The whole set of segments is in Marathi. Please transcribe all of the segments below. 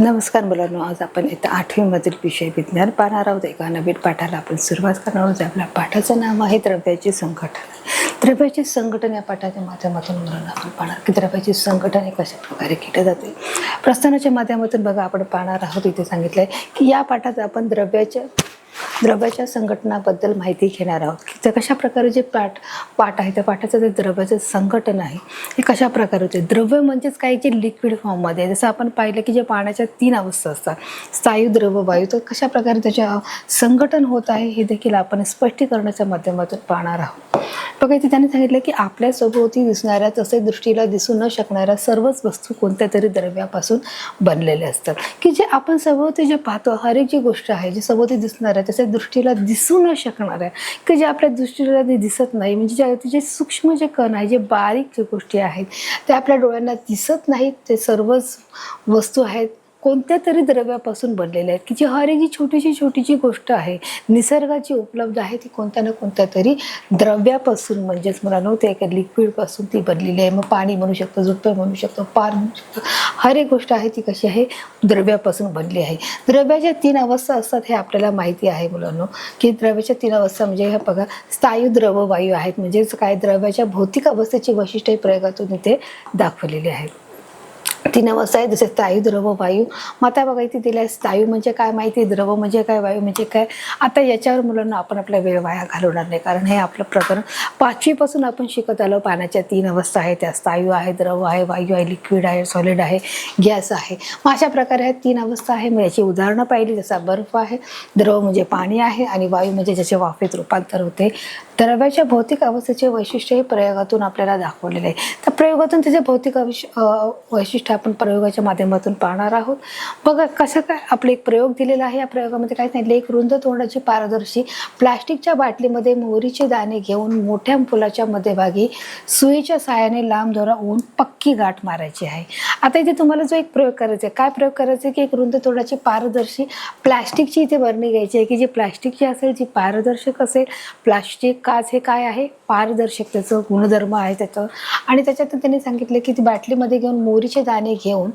नमस्कार मुलांनो, आज आपण इथं 8वी मधील विषय विज्ञान पाहणार आहोत. एका नवीन पाठाला आपण सुरुवात करणार आहोत. आपल्या पाठाचं नाव आहे द्रव्याची संघटना. द्रव्याची संघटना या पाठाच्या माध्यमातून मुलांना आपण पाहणार की द्रव्याची संघटना कशा प्रकारे केली जाते. प्रस्थानाच्या माध्यमातून बघा आपण पाहणार आहोत. इथे सांगितलंय की या पाठात आपण द्रव्याच्या संघटनाबद्दल माहिती घेणार आहोत की ते कशा प्रकारे जे पाठ आहे त्या पाठाचं जे द्रव्याचं संघटन आहे हे कशा प्रकारे होते. द्रव्य म्हणजेच काही जे लिक्विड फॉर्ममध्ये, जसं आपण पाहिलं की जे पाण्याच्या 3 अवस्था असतात, स्थायू, द्रव, वायू, तर कशा प्रकारे त्याच्या संघटन होत आहे हे देखील आपण स्पष्टीकरणाच्या माध्यमातून पाहणार आहोत. बघा इथे त्यांनी सांगितलं की आपल्या सभोवती दिसणाऱ्या तसे दृष्टीला दिसू न शकणाऱ्या सर्वच वस्तू कोणत्या तरी द्रव्यापासून बनलेल्या असतात. की जे आपण सभोवती जे पाहतो, हर एक जी गोष्ट आहे जी सभोवती दिसणार आहे त्याच्या दृष्टीला दिसू न शकणार आहे, की जे आपल्या दृष्टीला दिसत नाही, म्हणजे जे सूक्ष्म जे कण आहे, जे बारीक जे गोष्टी आहेत त्या आपल्या डोळ्यांना दिसत नाहीत, ते सर्वच वस्तू आहेत कोणत्या तरी द्रव्यापासून बनलेल्या आहेत. की जी हर एक जी छोटीशी गोष्ट आहे निसर्गाची उपलब्ध आहे ती कोणत्या ना कोणत्या तरी द्रव्यापासून, म्हणजेच मला नव्हते एका लिक्विडपासून ती बनलेली आहे. मग पाणी म्हणू शकतो, झुप्पे म्हणू शकतो, पार म्हणू शकतो, हर एक गोष्ट आहे ती कशी आहे, द्रव्यापासून बनली आहे. द्रव्याच्या 3 अवस्था असतात हे आपल्याला माहिती आहे मुलांनो. की द्रव्याच्या 3 अवस्था म्हणजे हे बघा, स्थायू, द्रव, वायू आहेत. म्हणजेच काय, द्रव्याच्या भौतिक अवस्थेची वैशिष्ट्ये प्रयोगातून इथे दाखवलेली आहेत. 3 अवस्था आहे, जसे स्थायू, द्रव, वायू. मग आता बघा इथे दिलं आहे स्थायू म्हणजे काय माहिती, द्रव म्हणजे काय, वायू म्हणजे काय. आता याच्यावर मुलांना आपण आपला वेळ वाया घालवणार नाही, कारण हे आपलं प्रकरण 5वी पासून आपण शिकत आलो. पाण्याच्या 3 अवस्था आहेत, त्या स्थायू आहे, द्रव आहे, वायू आहे, लिक्विड आहे, सॉलिड आहे, गॅस आहे. मग अशा प्रकारे ह्या 3 अवस्था आहे. मग याची उदाहरणं पाहिली, जसा बर्फ आहे, द्रव म्हणजे पाणी आहे आणि वायू म्हणजे ज्याचे वाफेत रूपांतर होते. द्रव्याच्या भौतिक अवस्थेचे वैशिष्ट्य हे प्रयोगातून आपल्याला दाखवलेले आहे. तर प्रयोगातून त्याचे भौतिक वैशिष्ट्य आपण प्रयोगाच्या माध्यमातून पाहणार आहोत. बघा कसं काय, आपले एक प्रयोग दिलेला आहे. या प्रयोगामध्ये काय सांगितलं, एक रुंद तोंडाची पारदर्शी प्लास्टिकच्या बाटलीमध्ये मोहरीचे दाणे घेऊन मोठ्या फुलाच्या मध्यभागी सुईच्या साहाय्याने लांब दोरा ओवून पक्की गाठ मारायची आहे. आता इथे तुम्हाला जो एक प्रयोग करायचा आहे, काय प्रयोग करायचा आहे की एक रुंद तोंडाची पारदर्शी प्लास्टिकची इथे बरणी घ्यायची आहे की जी प्लास्टिकची असेल, जी पारदर्शक असेल. प्लास्टिक, काच हे काय आहे, पारदर्शक, त्याचं गुणधर्म आहे त्याचं. आणि त्याच्यातून त्यांनी सांगितलं की ती बाटलीमध्ये घेऊन मोहरीचे दाणे घेऊन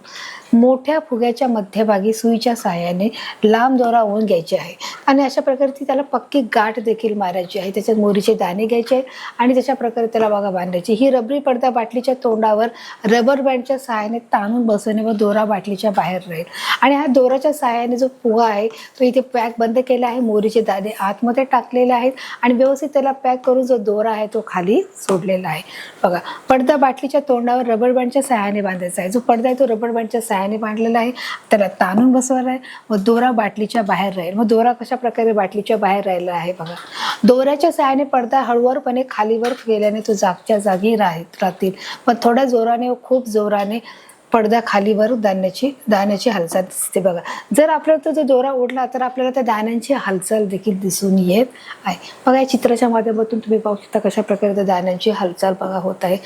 मोठ्या फुग्याच्या मध्यभागी सुईच्या साहाय्याने लांब दोरा ओवून घ्यायचे आहे आणि अशा प्रकारे ती त्याला पक्की गाठ देखील मारायची आहे. त्याच्यात मोहरीचे दाणे घ्यायचे आहेत आणि तशा प्रकारे त्याला बघा बांधायची. ही रबरी पडदा बाटलीच्या तोंडावर रबर बँडच्या साहाय्याने ताणून बसवणे व दोरा बाटलीच्या बाहेर राहील. आणि हा दोराच्या साहाय्याने जो फुगा आहे तो इथे पॅक बंद केला आहे, मोहरीचे दाणे आतमध्ये टाकलेले आहेत आणि व्यवस्थित त्याला पॅक करून जो दोरा आहे तो खाली सोडलेला आहे. बघा, पडदा बाटलीच्या तोंडावर रबर बँडच्या साहाय्याने बांधायचा आहे. जो पडदा आहे तो रबर बँडच्या साहाय्याने बांधलेला आहे, त्याला ताणून बसवला आहे. मग दोरा बाटलीच्या बाहेर राहील. मग दोरा कशा प्रकारे बाटलीच्या बाहेर राहिला आहे बघा. दोऱ्याच्या साहाय्याने पडदा हळूवारपणे खालीवर गेल्याने तो जागच्या जागी राहतील, पण थोड्या जोराने व खूप जोराने पडदा खालीवर दाण्याची हालचाल दिसते. बघा, जर आपल्याला तो जो दोरा ओढला तर आपल्याला त्या दाण्यांची हालचाल देखील दिसून येत आहे. बघा, या चित्राच्या माध्यमातून तुम्ही पाहू शकता कशा प्रकारे त्या दाण्यांची हालचाल बघा होत आहे.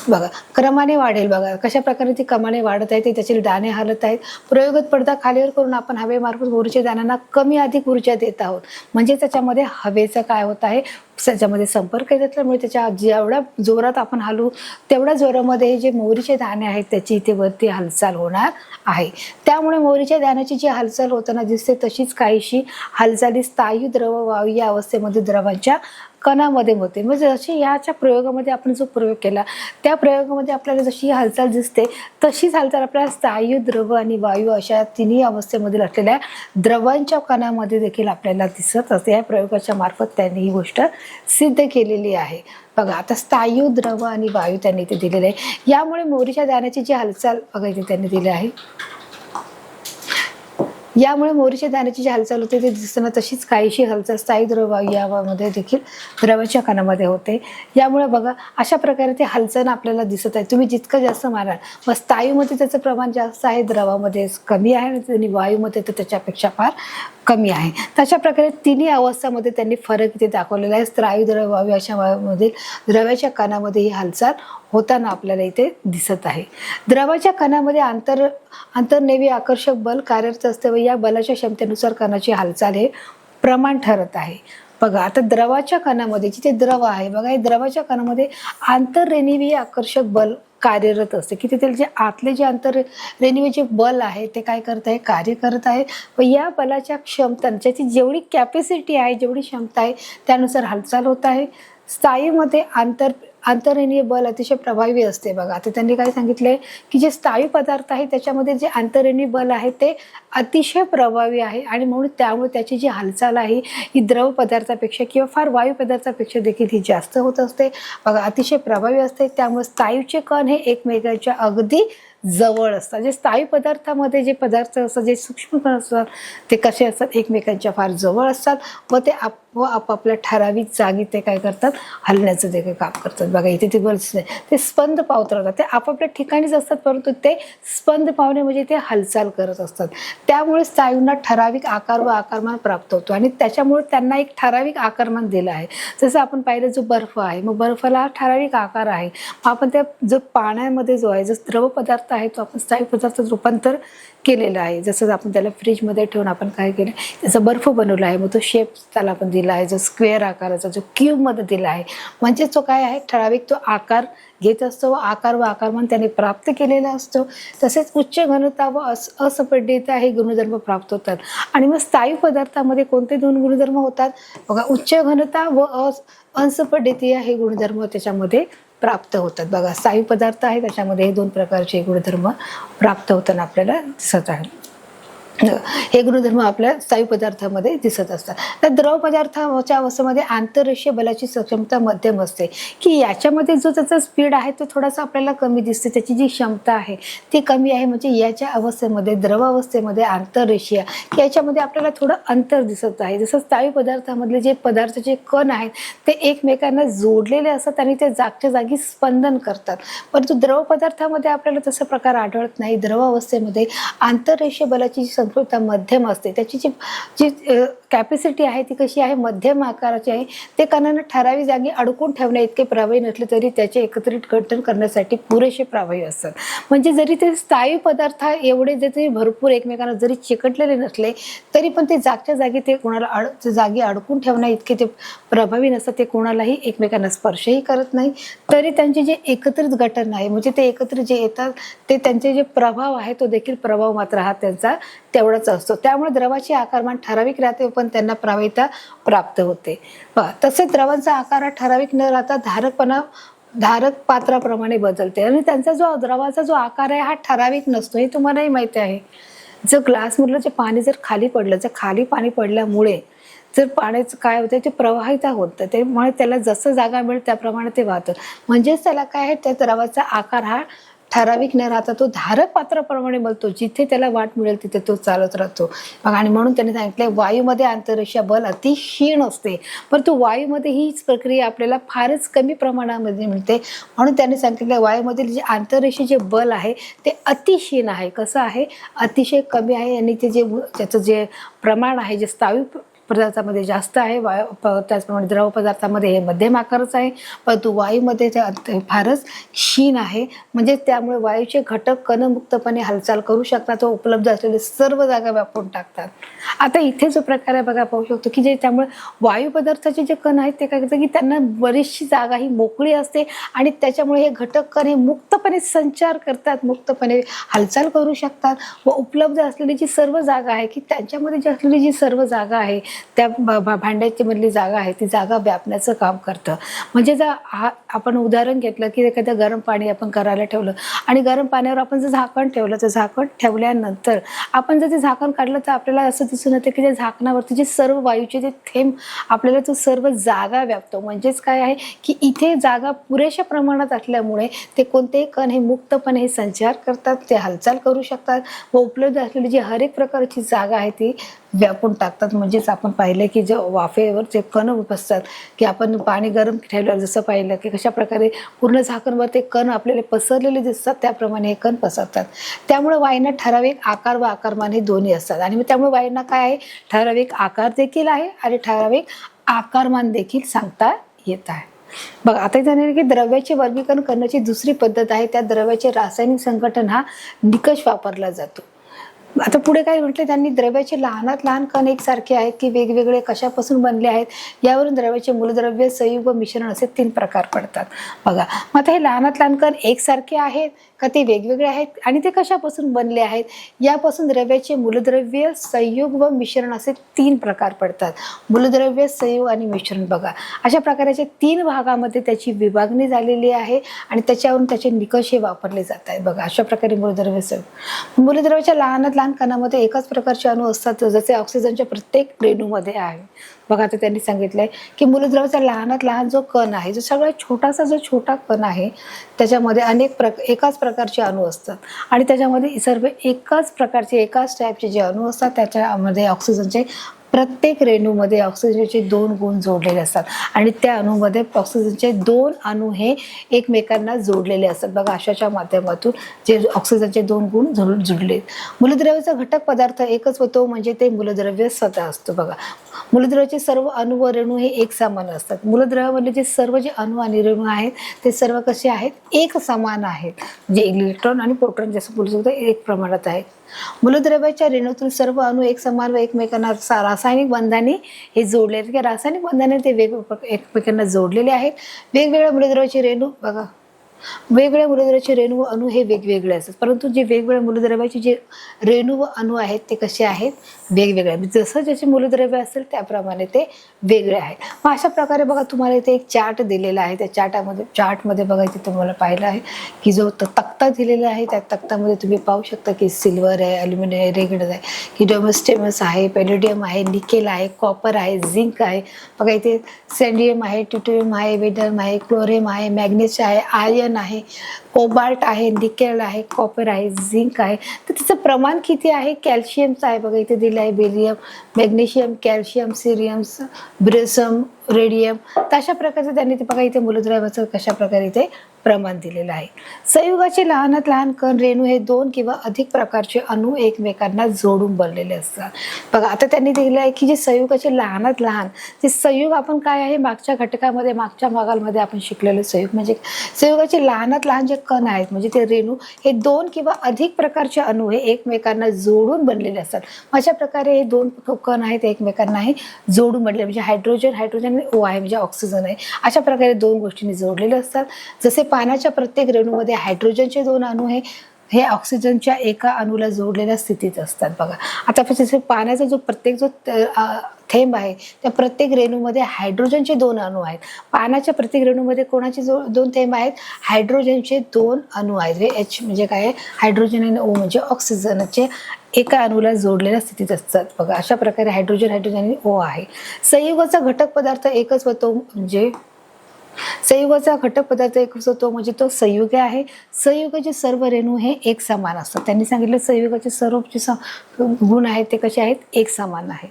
बघा, क्रमाने वाढेल. बघा कशा प्रकारे ती क्रमाने वाढत आहे, ते त्याचे दाणे हलत आहेत. प्रयोगात पडदा खालीवर करून आपण हवेमार्फत मोहरीच्या दाण्यांना कमी अधिक ऊर्जा देत आहोत. म्हणजे त्याच्यामध्ये हवेचं काय होत आहे, त्याच्यामध्ये संपर्क येत असल्यामुळे त्याच्या जेवढ्या जोरात आपण हलवू तेवढ्या जोरामध्ये जे मोहरीचे दाणे आहेत त्याची इथे वरती हालचाल होणार आहे. त्यामुळे मोहरीच्या दाण्याची जी हालचाल होताना दिसते तशीच काहीशी हालचाली स्थायू, द्रव, वायू या अवस्थेमध्ये द्रवांच्या कणामध्ये होते. म्हणजे जशी याच्या प्रयोगामध्ये आपण जो प्रयोग केला त्या प्रयोगामध्ये आपल्याला जशी हालचाल दिसते तशीच हालचाल आपल्याला स्थायू, द्रव आणि वायू अशा 3ही अवस्थेमधील असलेल्या द्रवांच्या कणामध्ये देखील आपल्याला दिसत असते. या प्रयोगाच्या मार्फत त्यांनी ही गोष्ट सिद्ध केलेली आहे. बघा, आता स्थायू, द्रव आणि वायू त्यांनी इथे दिलेले आहे. यामुळे मोहरीच्या दाण्याची जी हालचाल बघा इथे त्यांनी दिली आहे. यामुळे मोहरीच्या दाण्याची जी हालचाल होते ते दिसताना तशीच काहीशी हालचाल स्थायू, द्रव, वायू यामध्ये देखील द्रवाच्या कणामध्ये होते. यामुळे बघा अशा प्रकारे ते हालचाल आपल्याला दिसत आहे. तुम्ही जितकं जास्त माराल मग स्थायूमध्ये त्याचं प्रमाण जास्त आहे, द्रवामध्ये कमी आहे आणि वायूमध्ये तर त्याच्यापेक्षा फार कमी आहे. तशा प्रकारे 3ही अवस्थामध्ये त्यांनी फरक इथे दाखवलेला आहे. स्थायू, द्रव, वायू अशा वायूमधील द्रव्याच्या कणामध्ये ही हालचाल होताना आपल्याला इथे दिसत आहे. द्रवाच्या कणामध्ये अंतर्नेवी आकर्षक बल कार्यरत असते व या बलाच्या क्षमतेनुसार कणाची हालचाल हे प्रमाण ठरत आहे. बघा, आता द्रवाच्या कणामध्ये जिथे द्रव आहे बघा, हे द्रवाच्या कणामध्ये आंतररेणिवीय आकर्षक बल कार्यरत असते, की तिथे जे आतले जे अंतर्रेणीय जे बल आहे ते काय करत आहे, कार्य करत आहे. व या बलाच्या क्षमता ज्याची जेवढी कॅपॅसिटी आहे, जेवढी क्षमता आहे त्यानुसार हालचाल होत आहे. स्थायूमध्ये अंतर्रेणीय बल अतिशय प्रभावी असते. बघा आता त्यांनी काय सांगितलंय की जे स्थायू पदार्थ आहे त्याच्यामध्ये जे अंतर्रेणीय बल आहे ते अतिशय प्रभावी आहे आणि म्हणून त्यामुळे त्याची जी हालचाल आहे ही द्रव पदार्थापेक्षा किंवा फार वायू पदार्थापेक्षा देखील ही जास्त होत असते. बघा अतिशय प्रभावी असते. त्यामुळे स्थायूचे कण हे एकमेकांच्या अगदी जवळ असतात. जे स्थायू पदार्थामध्ये जे पदार्थ असतात, जे सूक्ष्म कण असतात ते कसे असतात, एकमेकांच्या फार जवळ असतात व ते आपापल्या ठराविक जागी ते काय करतात, हलण्याचं देखील काम करतात. बघा इथे ते बोलत ते स्पंद पावत राहतात. ते आपापल्या ठिकाणीच असतात परंतु ते स्पंद पावणे म्हणजे ते हालचाल करत असतात. त्यामुळे स्थायूंना ठराविक आकार व आकारमान प्राप्त होतो आणि त्याच्यामुळे त्यांना एक ठराविक आकारमान दिलं आहे. जसं आपण पाहिलं जो बर्फ आहे, मग बर्फाला ठराविक आकार आहे. आपण त्या जो पाण्यामध्ये जो आहे, जो द्रव पदार्थ आहे तो आपण स्थायू पदार्थात रूपांतर केलेलं आहे. जसं आपण त्याला फ्रीजमध्ये ठेवून आपण काय केलं, त्याचा बर्फ बनवला आहे. मग तो शेप त्याला आपण दिला आहे, जो स्क्वेअर आकाराचा, जो क्यूबमध्ये दिला आहे. म्हणजे तो काय आहे, ठराविक तो आकार घेत असतो व आकारमान त्याने प्राप्त केलेला असतो. तसेच उच्च घनता व असंपीडितता हे गुणधर्म प्राप्त होतात. आणि मग स्थायू पदार्थामध्ये कोणते दोन गुणधर्म होतात बघा, उच्च घनता व असंपीडितता हे गुणधर्म त्याच्यामध्ये प्राप्त होतात. बघा स्थायू पदार्थ आहे त्याच्यामध्ये हे दोन प्रकारचे गुणधर्म प्राप्त होताना आपल्याला दिसत आहे. हे गुणधर्म आपल्या स्थायू पदार्थामध्ये दिसत असतात. तर द्रव पदार्थाच्या अवस्थेमध्ये आंतररेषीय बलाची सक्षमता मध्यम असते, की याच्यामध्ये जो त्याचा स्पीड आहे तो थोडासा आपल्याला कमी दिसते, त्याची जी क्षमता आहे ती कमी आहे. म्हणजे याच्या अवस्थेमध्ये, द्रव अवस्थेमध्ये आंतररेषीय याच्यामध्ये आपल्याला थोडं अंतर दिसत आहे. जसं स्थायू पदार्थामधले जे पदार्थाचे कण आहेत ते एकमेकांना जोडलेले असतात आणि ते जागच्या जागी स्पंदन करतात. परंतु द्रव पदार्थामध्ये आपल्याला तसा प्रकार आढळत नाही. द्रव अवस्थेमध्ये आंतररेषीय बलाची संस्कृतता मध्यम असते. त्याची जी कॅपॅसिटी आहे ती कशी आहे, मध्यम आकाराची आहे. ते कणांना ठराविक जागी अडकून ठेवण्या इतके प्रभावी नसले तरी त्याचे एकत्रित गठन करण्यासाठी पुरेसे प्रभावी असतात. म्हणजे जरी ते स्थायू पदार्थ एवढे जरी भरपूर एकमेकांना जरी चिकटलेले नसले तरी पण ते जागच्या जागी ते कोणाला जागी अडकून ठेवण्या इतके ते प्रभावी नसतात. ते कोणालाही एकमेकांना स्पर्शही करत नाही. तरी त्यांचे जे एकत्रित गठन आहे म्हणजे ते एकत्रित जे येतात ते त्यांचे जे प्रभाव आहे तो देखील प्रभाव मात्र हा त्यांचा तेवढाच असतो. त्यामुळे द्रवाचे आकारमान ठराविक राहते पण त्यांना प्रवाहिता प्राप्त होते. तसेच द्रवांचा आकार हा ठराविक न राहता धारक पात्राप्रमाणे बदलते आणि त्यांचा जो द्रवाचा जो आकार आहे हा ठराविक नसतो. हे तुम्हालाही माहिती आहे. जर ग्लासमधलं जे पाणी जर खाली पडलं, जर खाली पाणी पडल्यामुळे जर पाण्याचं काय होतं ते प्रवाहिता होतं, त्यामुळे त्याला जसं जागा मिळेल त्याप्रमाणे ते वाहतं. म्हणजेच त्याला काय आहे, त्या द्रवाचा आकार हा ठराविक न राहता तो धारक पात्राप्रमाणे बनतो. जिथे त्याला वाट मिळेल तिथे तो चालत राहतो. आणि म्हणून त्यांनी सांगितलंय वायूमध्ये आंतररेषीय बल अति क्षीण असते, परंतु वायूमध्ये हीच प्रक्रिया आपल्याला फारच कमी प्रमाणामध्ये मिळते. म्हणून त्यांनी सांगितलं वायूमधील जे आंतररेषीय जे बल आहे ते अतिक्षीण आहे. कसं आहे, अतिशय कमी आहे आणि ते जे त्याचं जे प्रमाण आहे जे स्थायू पदार्थामध्ये जास्त आहे, त्याचप्रमाणे द्रव पदार्थामध्ये हे मध्यम आकाराचं आहे, परंतु वायूमध्ये ते फारच क्षीण आहे. म्हणजे त्यामुळे वायूचे घटक कणमुक्तपणे हालचाल करू शकतात व उपलब्ध असलेले सर्व जागा व्यापून टाकतात. आता इथे जो प्रकार आहे बघा, पाहू शकतो की जे त्यामुळे वायू पदार्थाचे जे कण आहेत ते काय करतात की त्यांना बरीचशी जागा ही मोकळी असते आणि त्याच्यामुळे हे घटक कण हे मुक्तपणे संचार करतात, मुक्तपणे हालचाल करू शकतात व उपलब्ध असलेली जी सर्व जागा आहे की त्यांच्यामध्ये जी असलेली जी सर्व जागा आहे त्या भांड्याची मधली जागा आहे ती जागा व्यापण्याचं काम करतं. म्हणजे जर आपण उदाहरण घेतलं की एखादं गरम पाणी आपण करायला ठेवलं आणि गरम पाण्यावर आपण जर झाकण ठेवलं तर झाकण ठेवल्यानंतर आपण जर ते झाकण काढलं तर आपल्याला असं दिसून येतं की त्या झाकणावरती जे सर्व वायूचे जे थेंब आपल्याला तो सर्व जागा व्यापतो. म्हणजेच काय आहे की इथे जागा पुरेशा प्रमाणात असल्यामुळे ते कोणतेही कण हे मुक्तपणे हे संचार करतात, ते हालचाल करू शकतात व उपलब्ध असलेली जी हर एक प्रकारची जागा आहे ती व्यापून टाकतात. म्हणजेच आपण पाहिलं की जे वाफेवर जे कण बसतात की आपण पाणी गरम ठेवलं जसं पाहिलं की कशा प्रकारे पूर्ण झाकणवर ते कण आपल्याला पसरलेले दिसतात त्याप्रमाणे हे कण पसरतात. त्यामुळे वायूंना ठराविक आकार व आकारमान हे दोन्ही असतात आणि त्यामुळे वायूंना काय आहे, ठराविक आकार देखील आहे आणि ठराविक आकारमान देखील सांगता येत आहे. बघा आता जाणार की द्रव्याचे वर्गीकरण करण्याची दुसरी पद्धत आहे, त्या द्रव्याचे रासायनिक संघटन हा निकष वापरला जातो. आता पुढे काय म्हटले त्यांनी, द्रव्याचे लहानात लहान कण एकसारखे आहेत की वेगवेगळे कशापासून बनले आहेत, यावरून द्रव्याचे मूलद्रव्य, संयुग व मिश्रण असे 3 प्रकार पडतात. बघा, मग आता हे लहानात लहान कण एकसारखे आहेत का ते वेगवेगळे आहेत आणि ते कशापासून बनले आहेत, यापासून द्रव्याचे मूलद्रव्य, संयुग व मिश्रण असे 3 प्रकार पडतात. मूलद्रव्य, संयुग आणि मिश्रण. बघा, अशा प्रकारच्या 3 भागामध्ये त्याची विभागणी झालेली आहे आणि त्याच्यावरून त्याचे निकष हे वापरले जात आहेत. बघा, अशा प्रकारे मूलद्रव्य, संयुग. मूलद्रव्याच्या लहानात लहान कणामध्ये एकाच प्रकारचे अणू असतात, जसे ऑक्सिजनच्या प्रत्येक रेणूमध्ये आहे. बघा, आता त्यांनी सांगितलंय की मूलद्रव्याचा लहानात लहान जो कण आहे, जो सगळ्यात छोटासा जो छोटा कण आहे, त्याच्यामध्ये एकाच प्रकारचे अणू असतात आणि त्याच्यामध्ये सर्व एकाच प्रकारचे, एकाच टाईपचे जे अणू असतात, त्याच्यामध्ये ऑक्सिजनचे प्रत्येक रेणूमध्ये ऑक्सिजनचे 2 गुण जोडलेले असतात आणि त्या अणूमध्ये ऑक्सिजनचे 2 अणू हे एकमेकांना जोडलेले असतात. बघा, अशाच्या माध्यमातून जे ऑक्सिजनचे 2 गुण जोडले. मूलद्रव्याचा घटक पदार्थ एकच होतो, म्हणजे ते मूलद्रव्य स्वतः असतो. बघा, मूलद्रव्याचे सर्व अणू व रेणू हे एक समान असतात. मूलद्रव्यामधले जे सर्व जे अणू आणि रेणू आहेत ते सर्व कसे आहेत, एक समान आहेत, म्हणजे इलेक्ट्रॉन आणि प्रोटॉन जसं बोलू शकतो एक प्रमाणात आहेत. मूलद्रव्याच्या रेणूतील सर्व अणू एक समान व एकमेकांना रासायनिक बंधाने हे जोडले आहेत. रासायनिक बंधाने ते एकमेकांना जोडलेले आहेत. वेगवेगळ्या मूलद्रव्याचे रेणू, बघा, वेगवेगळ्या मूलद्रव्याचे रेणू व अणू हे वेगवेगळे असतात, परंतु जे वेगवेगळ्या मूलद्रव्याचे जे रेणू व अणू आहेत ते कसे आहेत, वेगवेगळे. जसं जसे मूलद्रव्य असेल त्याप्रमाणे ते वेगळे आहेत. मग अशा प्रकारे बघा, तुम्हाला इथे एक चार्ट दिलेला आहे. त्या चार्टमध्ये बघा, इथे तुम्हाला पाहिलं आहे की जो तक्ता दिलेला आहे, त्या तक्त्यामध्ये तुम्ही पाहू शकता की सिल्वर आहे, अल्युमिनियम आहे, रेगड आहे, हिडोमस्टेमस आहे, पेलेडियम आहे, निकेल आहे, कॉपर आहे, झिंक आहे. बघा, इथे सेंडियम आहे, ट्युटोरियम आहे, वेडम आहे, क्लोरियम आहे, मॅग्नेश आहे, आयर्न आहे, कोबाल्ट आहे, निकेल आहे, कॉपर आहे, झिंक आहे. तर त्याचं प्रमाण किती आहे, कॅल्शियमचं आहे. बघा, इथे दिलं आहे बेरियम, मॅग्नेशियम, कॅल्शियम, सिरियम, ब्रेसम, रेडियम. तर अशा प्रकारचं त्यांनी ते बघा, इथे मूलद्रव्याचं कशा प्रकारे इथे प्रमाण दिलेलं आहे. संयुगाचे लहानात लहान कण रेणू हे 2 किंवा अधिक प्रकारचे अणू एकमेकांना जोडून बनलेले असतात. बघा, आता त्यांनी दिलं आहे की जे संयुगाचे लहानात लहान, ते संयुग आपण काय आहे, मागच्या घटकामध्ये, मागच्या भागामध्ये आपण शिकलेले संयुग म्हणजे संयुगाचे लहानात लहान जे कण आहेत, म्हणजे ते रेणू हे 2 किंवा अधिक प्रकारचे अणू हे एकमेकांना जोडून बनलेले असतात. अशा प्रकारे हे 2 कण आहेत एकमेकांना हे जोडून बनलेले, म्हणजे हायड्रोजन आणि ओ आहे, म्हणजे ऑक्सिजन आहे. अशा प्रकारे 2 गोष्टींनी जोडलेले असतात. जसे पाण्याच्या प्रत्येक रेणूमध्ये हायड्रोजनचे 2 अणू हे ऑक्सिजनच्या एका अणूला जोडलेल्या स्थितीत असतात. बघा, आता जसे पाण्याचा जो प्रत्येक जो थेंब आहे, त्या प्रत्येक रेणूमध्ये हायड्रोजनचे 2 अणू आहेत. पाण्याच्या प्रत्येक रेणूमध्ये कोणाचे 2 थेंब आहेत, हायड्रोजनचे 2 अणू आहेत. हे H म्हणजे काय आहे, हायड्रोजन, आणि O म्हणजे ऑक्सिजनचे एका अणूला जोडलेल्या स्थितीत असतात. बघा, अशा प्रकारे हायड्रोजन आणि O आहे. संयुगाचा घटक पदार्थ एकच होतो, म्हणजे संयुगाचा घटक पदार्थ एकच होतो, म्हणजे तो संयुग आहे. संयुगाचे सर्व रेणू हे एक समान असतात. त्यांनी सांगितलं संयुगाचे सर्व जे गुण आहेत ते कसे आहेत, एक समान आहे.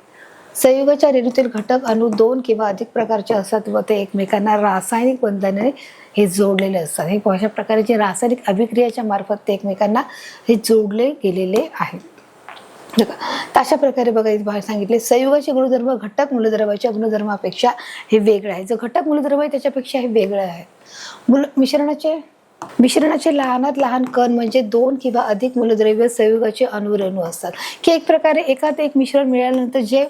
संयुगाच्या रेणूतील घटक अणू 2 किंवा अधिक प्रकारचे असतात व ते एकमेकांना रासायनिक बंधाने हे जोडलेले असतात. हे अशा प्रकारे जे रासायनिक अभिक्रियाच्या मार्फत ते एकमेकांना हे जोडले गेलेले आहेत. तर अशा प्रकारे बघा, इथे बाहेर सांगितले संयुगाचे गुणधर्म घटक मूलद्रव्याच्या गुणधर्मापेक्षा हे वेगळे आहे. जो घटक मूलद्रव्य आहे त्याच्यापेक्षा हे वेगळे आहे. मिश्रणाचे लहानात लहान कण म्हणजे 2 किंवा अधिक मूलद्रव्य संयुगाचे अणुरेणू असतात, की एक प्रकारे एकात एक मिश्रण मिळाल्यानंतर जे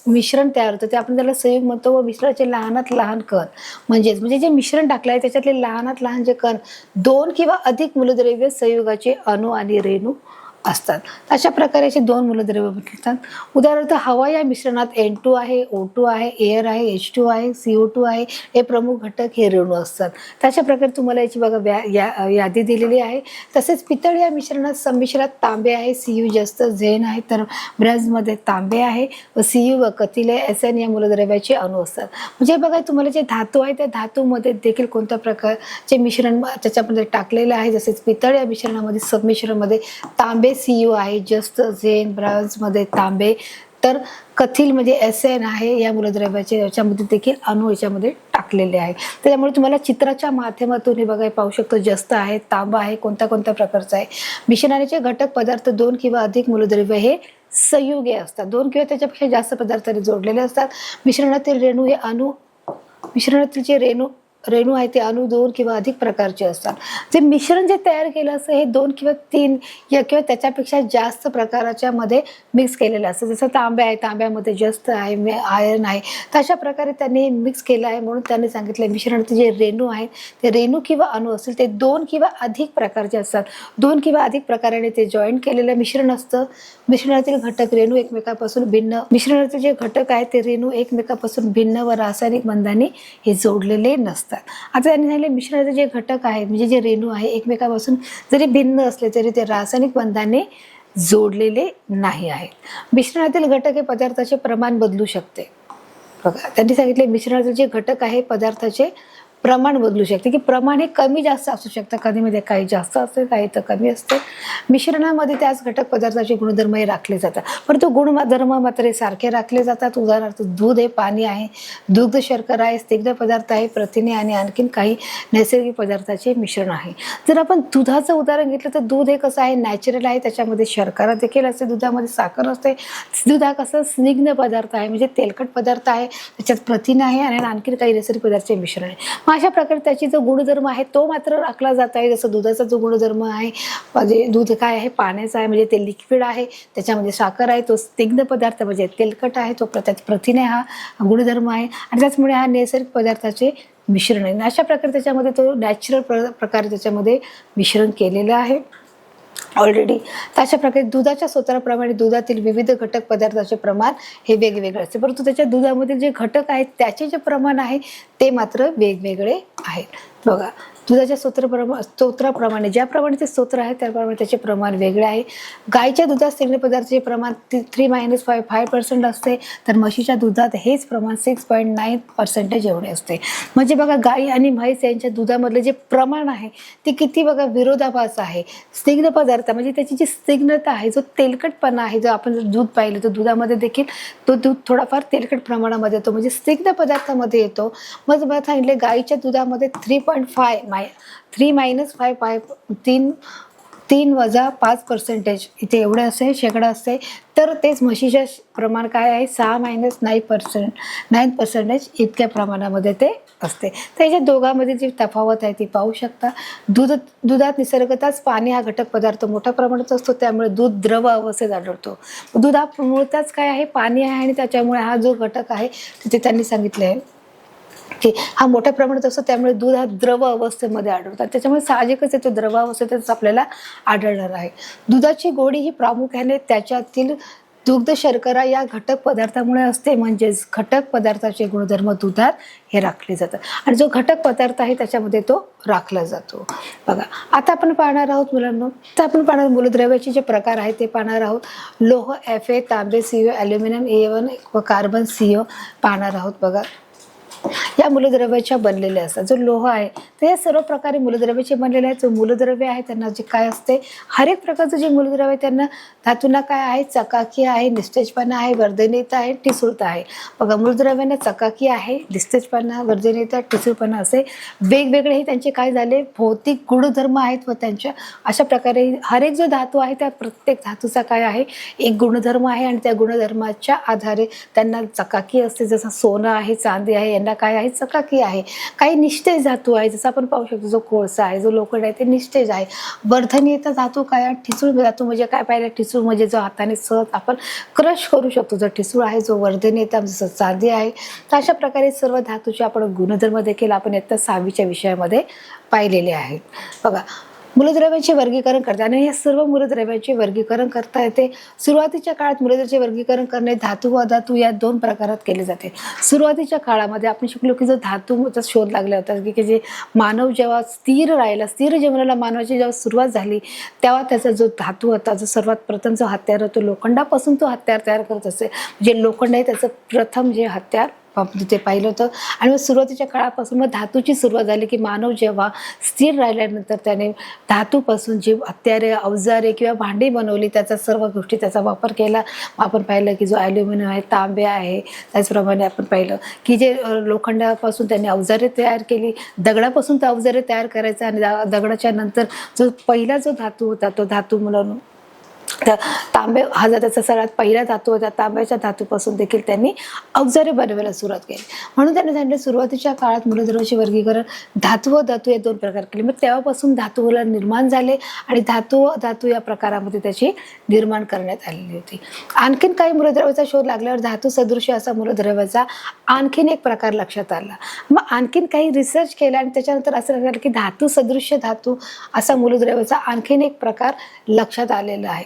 मिश्रण तयार होतं ते आपण त्याला संयुग म्हणतो. व मिश्रणाचे लहानात लहान कण म्हणजे जे मिश्रण टाकलं आहे त्याच्यातले लहानात लहान जे कण 2 किंवा अधिक मूलद्रव्य संयुगाचे अणू आणि रेणू असतात. अशा प्रकारे असे 2 मूलद्रव्य भेटतात. उदाहरणार्थ हवा या मिश्रणात N2 आहे, O2 आहे, एअर आहे, H2 आहे, CO2 आहे. हे प्रमुख घटक हे रेणू असतात. तशा प्रकारे तुम्हाला याची बघा यादी दिलेली आहे. तसेच पितळ या मिश्रणात संमिश्रात तांबे आहे, Cu जास्त झेन आहे, तर ब्रँजमध्ये तांबे आहे व Cu व कथिल आहे, Sn या मूलद्रव्याचे अणू असतात. म्हणजे बघा, तुम्हाला जे धातू आहे त्या धातूमध्ये देखील कोणत्या प्रकारचे मिश्रण त्याच्यामध्ये टाकलेलं आहे. जसेच पितळ या मिश्रणामध्ये सबमिश्रणामध्ये तांबे Cu आहे, जस्त झेन, ब्रॉन्झमध्ये तांबे, तर कथिल म्हणजे Sn आहे या मूलद्रव्याचे याच्यामध्ये देखील अणू याच्यामध्ये टाकलेले आहे. त्यामुळे तुम्हाला चित्राच्या माध्यमातून हे बघायला पाहू शकतो, जस्त आहे, तांबा आहे, कोणत्या कोणत्या आहे. मिश्रणाचे घटक पदार्थ 2 किंवा अधिक मूलद्रव्य हे संयुगे असतात. 2 किंवा त्याच्यापेक्षा जास्त पदार्थांनी जोडलेले असतात. मिश्रणातील जे रेणू आहे ते अणू 2 किंवा अधिक प्रकारचे असतात. जे मिश्रण जे तयार केलं असतं हे 2 किंवा 3 या किंवा त्याच्यापेक्षा जास्त प्रकाराच्या मध्ये मिक्स केलेलं असतं. जसं तांब्या आहे, तांब्यामध्ये जस्त आहे, आयर्न आहे, तर अशा प्रकारे त्यांनी मिक्स केलं आहे. म्हणून त्यांनी सांगितलं मिश्रणाचे जे रेणू आहेत ते रेणू किंवा अणू असतील ते 2 किंवा अधिक प्रकारचे असतात. 2 किंवा अधिक प्रकाराने ते जॉईंट केलेलं मिश्रण असतं. मिश्रणातील घटक रेणू एकमेकांपासून भिन्न, मिश्रणाचे जे घटक आहेत ते रेणू एकमेकांपासून भिन्न व रासायनिक बंधाने हे जोडलेले नसतात. आता त्यांनी सांगितले मिश्रणाचे जे घटक आहेत म्हणजे जे रेणू आहे एकमेकांपासून जरी भिन्न असले तरी ते रासायनिक बंधाने जोडलेले नाही आहेत. मिश्रणातील घटक हे पदार्थाचे प्रमाण बदलू शकते. बघा त्यांनी सांगितले मिश्रणाचे जे घटक आहे पदार्थाचे प्रमाण बदलू शकते, की प्रमाण हे कमी जास्त असू शकतं. कधीमध्ये काही जास्त असते, काही तर कमी असते. मिश्रणामध्ये त्याच घटक पदार्थाचे गुणधर्म हे राखले जातात, परंतु गुणधर्म मात्र सारखे राखले जातात. उदाहरणार्थ दूध हे पाणी आहे, दुग्ध शर्करा आहे, स्निग्ध पदार्थ आहे, प्रथिने आणि आणखीन काही नैसर्गिक पदार्थाचे मिश्रण आहे. जर आपण दुधाचं उदाहरण घेतलं तर दूध हे कसं आहे नॅचरल आहे, त्याच्यामध्ये शर्करा देखील असते, दुधामध्ये साखर असते. दूध हा कसं स्निग्ध पदार्थ आहे म्हणजे तेलकट पदार्थ आहे, त्याच्यात प्रथिने आहे आणि आणखीन काही नैसर्गिक पदार्थाचे मिश्रण आहे. अशा प्रकारे त्याची जो गुणधर्म आहे तो मात्र राखला जात आहे. जसं दुधाचा जो गुणधर्म आहे म्हणजे दूध काय आहे पाण्याचा आहे म्हणजे ते लिक्विड आहे, त्याच्यामध्ये साखर आहे, तो स्निग्ध पदार्थ म्हणजे तेलकट आहे, तो त्यात प्रथिने हा गुणधर्म आहे आणि त्याचमुळे हा नैसर्गिक पदार्थाचे मिश्रण आहे. अशा प्रकारे त्याच्यामध्ये तो नॅचरल प्रकारे त्याच्यामध्ये मिश्रण केलेलं आहे ऑलरेडी. तशा प्रकारे दुधाच्या स्रोताप्रमाणे दुधातील विविध घटक पदार्थाचे प्रमाण हे वेगवेगळे असते, परंतु त्याच्या दुधामधील जे घटक आहेत त्याचे जे प्रमाण आहे ते मात्र वेगवेगळे आहेत. बघा दुधाच्या स्तोत्राप्रमाणे ज्याप्रमाणे ते स्तोत्र आहे त्याप्रमाणे त्याचे प्रमाण वेगळे आहे. गायीच्या दुधात स्निग्ध पदार्थाचे प्रमाण 3-5% असते, तर म्हशीच्या दुधात हेच प्रमाण 6.9% एवढे असते. म्हणजे बघा गाई आणि म्हैस यांच्या दुधामधले जे प्रमाण आहे ते किती बघा विरोधाभास आहे. स्निग्ध पदार्थ म्हणजे त्याची जी स्निग्धता आहे, जो तेलकटपणा आहे, जो आपण दूध पाहिलं तर दुधामध्ये देखील तो दूध थोडाफार तेलकट प्रमाणामध्ये येतो म्हणजे स्निग्ध पदार्थामध्ये येतो. मग मला सांगितले गाईच्या दुधामध्ये 3-5% इथे एवढे असते शेकडा असते, तर तेच म्हशीच्या प्रमाण काय आहे 6-9% इतक्या प्रमाणामध्ये ते असते. तर याच्या दोघांमध्ये जी तफावत आहे ती पाहू शकता. दुधात निसर्गतःच पाणी हा घटक पदार्थ मोठ्या प्रमाणात असतो, त्यामुळे दूध द्रव अवस्थेत आढळतो. दूध हा मूळतःच काय आहे पाणी आहे आणि त्याच्यामुळे हा जो घटक आहे तिथे त्यांनी सांगितले आहे की हा मोठ्या प्रमाणात असतो, त्यामुळे दूध हा द्रव अवस्थेमध्ये आढळतात. त्याच्यामुळे साहजिकच तो द्रव अवस्थेतच आपल्याला आढळणार आहे. दुधाची गोडी ही प्रामुख्याने त्याच्यातील दुग्ध शर्करा या घटक पदार्थामुळे असते, म्हणजेच घटक पदार्थाचे गुणधर्म दुधात हे राखले जातात आणि जो घटक पदार्थ आहे त्याच्यामध्ये तो राखला जातो. बघा आता आपण पाहणार आहोत मुलांना, तर आपण पाहणार मूलद्रव्याचे जे प्रकार आहेत ते पाहणार आहोत. लोह Fa, तांबे CO, ॲल्युमिनियम A1 व कार्बन CO पाहणार आहोत. बघा या मूलद्रव्याच्या बनलेल्या असतात. जो लोह आहे तर या सर्व प्रकारे मूलद्रव्याचे बनलेले आहेत. जो मूलद्रव्य आहे त्यांना जे काय असते हर एक प्रकारचं जे मूलद्रव्य आहे त्यांना धातूंना काय आहे चकाकी आहे, निस्तेजपणा आहे, वर्धनीयता आहे, ठिसूळता आहे. बघा मूलद्रव्यांना चकाकी आहे, निस्तेजपणा, वर्धनीयता, ठिसूळपणा असे वेगवेगळे हे त्यांचे काय झाले भौतिक गुणधर्म आहेत व त्यांच्या अशा प्रकारे हर एक जो धातू आहे त्या प्रत्येक धातूचा काय आहे एक गुणधर्म आहे आणि त्या गुणधर्माच्या आधारे त्यांना चकाकी असते. जसं सोनं आहे, चांदी आहे, यांना काय आहे चकाकी आहे. काही निस्तेज धातू आहे जसं आपण पाहू शकतो, जो कोळसा आहे, जो लोखंड आहे ते निस्तेज आहे. वर्धनीयता धातू काय आहे, ठिसूळ धातू म्हणजे काय पाहिलं ठिसूळ म्हणजे जो हाताने सहज आपण क्रश करू शकतो, जो ठिसूळ आहे. जो वर्धनीयता जसं चांदी आहे. तर अशा प्रकारे सर्व धातूचे आपण गुणधर्म देखील आपण इयत्ता 6वीच्या विषयामध्ये पाहिलेले आहेत. बघा मूलद्रव्यांचे वर्गीकरण करते आणि या सर्व मूलद्रव्यांचे वर्गीकरण करता येते. सुरुवातीच्या काळात मूलद्रव्याचे वर्गीकरण करणे धातू व अधातू या 2 प्रकारात केले जाते. सुरुवातीच्या काळामध्ये आपण शिकलो की जो धातूचा शोध लागला होता की जे मानव जेव्हा स्थिर राहिला, स्थिर जीवनाला मानवाची जेव्हा सुरुवात झाली तेव्हा त्याचा जो धातू होता, जो सर्वात प्रथम जो हत्यार होतो लोखंडापासून तो हत्यार तयार करत असे. जे लोखंड आहे त्याचं प्रथम जे हत्यार ते पाहिलं होतं आणि मग सुरुवातीच्या काळापासून मग धातूची सुरुवात झाली की मानव जेव्हा स्थिर राहिल्यानंतर त्याने धातूपासून जे हत्यारे, अवजारे किंवा भांडी बनवली त्याचा सर्व गोष्टी त्याचा वापर केला. आपण पाहिलं की जो ॲल्युमिनियम आहे, तांबे आहे, त्याचप्रमाणे आपण पाहिलं की जे लोखंडापासून त्यांनी अवजारे तयार केली, दगडापासून ते अवजारे तयार करायचं आणि दगडाच्या नंतर जो पहिला जो धातू होता तो धातू म्हणून तर तांबे हा जर त्याचा सगळ्यात पहिला धातू होता. तांब्याच्या धातूपासून देखील त्यांनी अवजारे बनवायला सुरुवात केली. म्हणून त्यांनी सांगितलं सुरुवातीच्या काळात मूलद्रव्याचे वर्गीकरण धातू व धातू या दोन प्रकार केले. मग तेव्हापासून धातू निर्माण झाले आणि धातू व धातू या प्रकारामध्ये त्याची निर्माण करण्यात आलेली होती. आणखीन काही मूलद्रव्याचा शोध लागल्यावर धातू सदृश्य असा मूलद्रव्याचा आणखीन एक प्रकार लक्षात आला. मग आणखीन काही रिसर्च केला आणि त्याच्यानंतर असं लक्षात की धातू सदृश्य धातू असा मूलद्रव्याचा आणखीन एक प्रकार लक्षात आलेला आहे.